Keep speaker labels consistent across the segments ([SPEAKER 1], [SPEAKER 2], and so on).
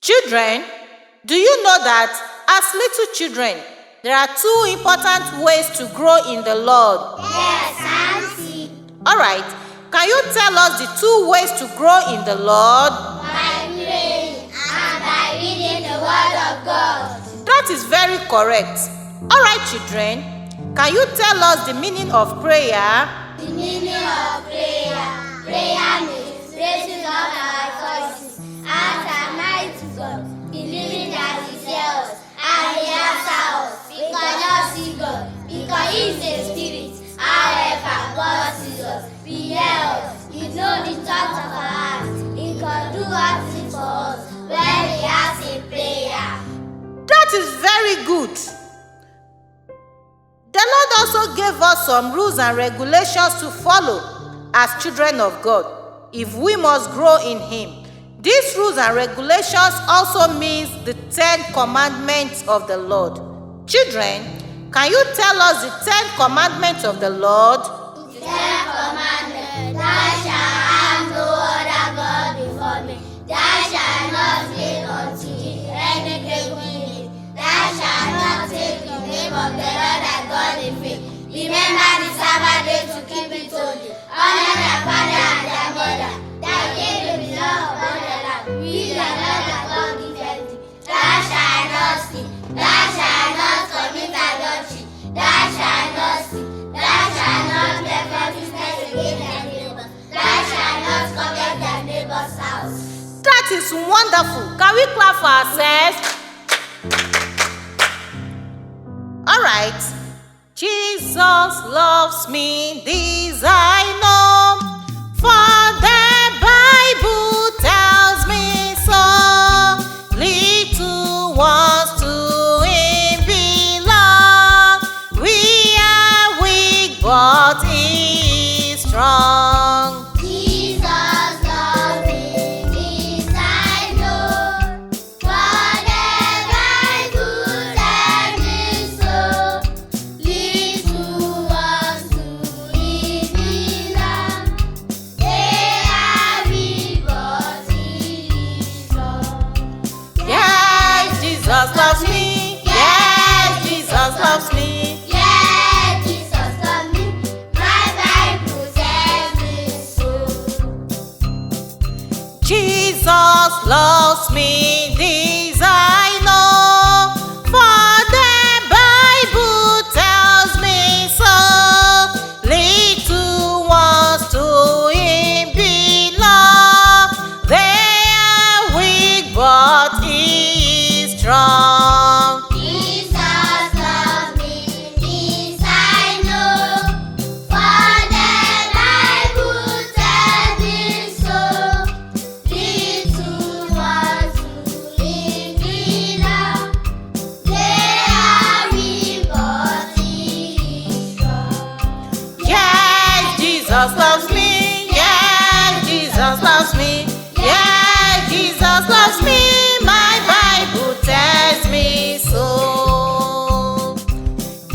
[SPEAKER 1] Children, do you know that as little children, there are two important ways to grow in the Lord?
[SPEAKER 2] Yes, Auntie.
[SPEAKER 1] Alright, can you tell us the two ways to grow in the Lord?
[SPEAKER 2] By praying and by reading the Word of God.
[SPEAKER 1] That is very correct. Alright, children, can you tell us the meaning of prayer?
[SPEAKER 2] The meaning of prayer. Prayer means raising up our voices as a mighty God, believing that He hears us and He answers us. We cannot see God because He is a spirit. However, God sees us. He hears us. He knows the thoughts of our hearts. He can do anything for us when we ask in prayer.
[SPEAKER 1] That is very good. The Lord also gave us some rules and regulations to follow as children of God if we must grow in Him. These rules and regulations also means the 10 commandments of the Lord. Children, can you tell us the 10 commandments of the Lord?
[SPEAKER 2] The 10 commandments. Thou shalt have no other God before me. Thou shalt not make unto thee any graven image. Thou shalt not take the name of the Lord thy God in vain. Remember the Sabbath day to keep it holy. Honor thy father and thy mother. Thy name will be known upon the land. We the Lord thy God giveth thee. Thou shalt not steal. Thou shalt not commit adultery. Thou shalt not steal. Thou shalt not bear false witness against thy neighbor. Thou shalt not covet thy neighbor's house.
[SPEAKER 1] That is wonderful. Can we clap for ourselves? Alright. Jesus loves me, this I know, for the Bible tells me so. Little ones to Him belong. We are weak, but He is strong.
[SPEAKER 2] Jesus loves me, this I know, for the Bible tells me so. Little ones to Him belong. They are weak, but He is strong.
[SPEAKER 1] Yes, Jesus loves me. Yes, Jesus loves me.
[SPEAKER 2] Yeah, Jesus loves me. My Bible tells me so.
[SPEAKER 1] Jesus loves me, this I know, for the Bible tells me so. Little ones to Him belong. They are weak, but He is strong.
[SPEAKER 2] Jesus loves me, this I know, for the Bible tells me so. Little ones to Him belong. They are weak, but He is strong.
[SPEAKER 1] Yes, Jesus loves me. Yes, Jesus loves me. Yes, Jesus loves me. My Bible tells me so.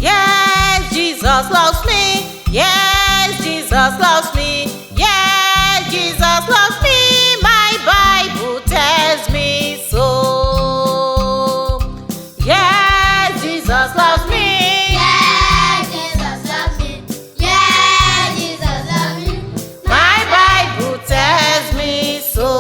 [SPEAKER 1] Yes, Jesus loves me. Yes, Jesus loves me. Yes, Jesus loves me. My Bible tells me so. Yes, Jesus loves me.
[SPEAKER 2] Yeah, Jesus loves me. Yeah, Jesus loves me.
[SPEAKER 1] My Bible tells me so.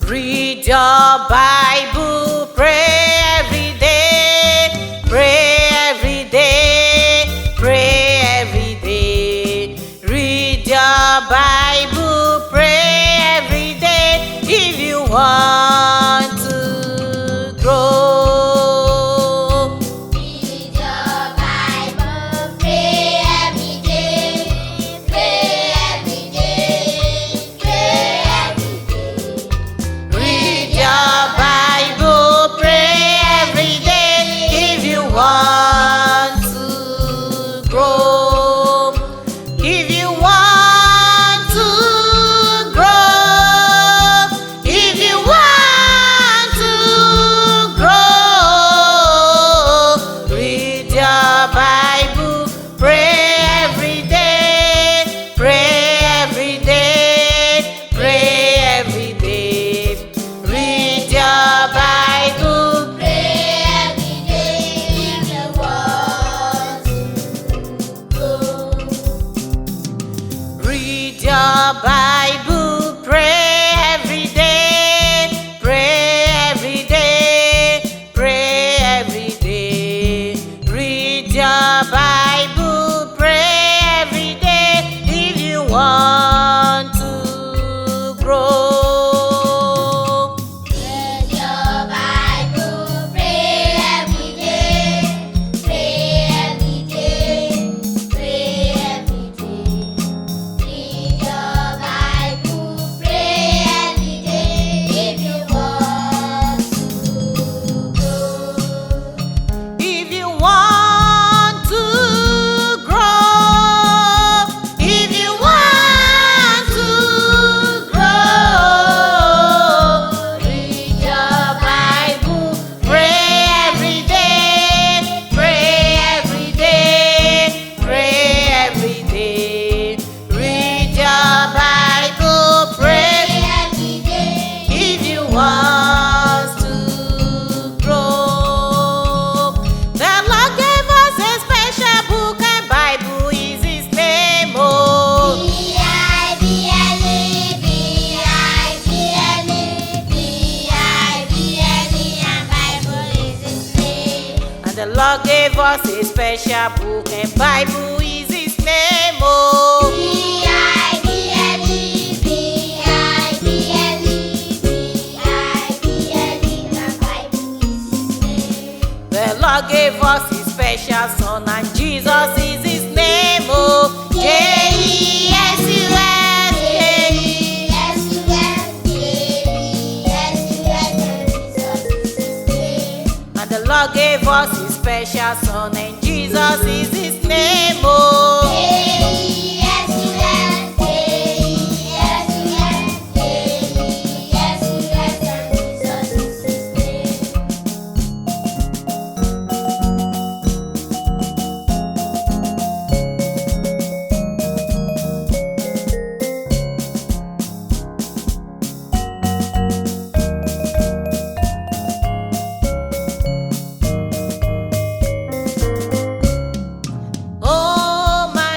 [SPEAKER 1] Read your Bible, pray every day, pray every day, pray every day. Read your Bible, pray every day if you want to grow.
[SPEAKER 2] Read your Bible, pray every day, pray every day, pray every day.
[SPEAKER 1] Read your Bible. Read your Bible, pray every day, pray every day, pray every day. Read your Bible, pray every day if you want to grow.
[SPEAKER 2] Read your Bible, pray every day, pray every day, pray every day. Read your Bible, pray every day if you want to grow.
[SPEAKER 1] If you want to grow, if you want to grow, read your Bible, pray every day, pray every day, pray every day. Read your Bible, pray
[SPEAKER 2] Every day.
[SPEAKER 1] if you want to grow. The Lord gave us a special book and Bible is His name. Oh,
[SPEAKER 2] B-I-B-L-E, B-I-B-L-E, B-I-B-L-E, and Bible is His name.
[SPEAKER 1] and the Lord gave us a special book and Bible is His name. Oh,
[SPEAKER 2] B-I-B-L-E, B-I-B-L-E, B-I-B-L-E, and Bible is His name.
[SPEAKER 1] the Lord gave us His special Son and Jesus is His name. Oh, J-E-S-U-S,
[SPEAKER 2] J-E-S-U-S, J-E-S-U-S, and Jesus is His name.
[SPEAKER 1] and the Lord gave us His special Son and Jesus is His name. Oh,
[SPEAKER 2] J-E-S-U-S, J-E-S-U-S, J-E-S-U-S, and Jesus is His name.
[SPEAKER 1] oh, my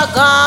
[SPEAKER 1] your God.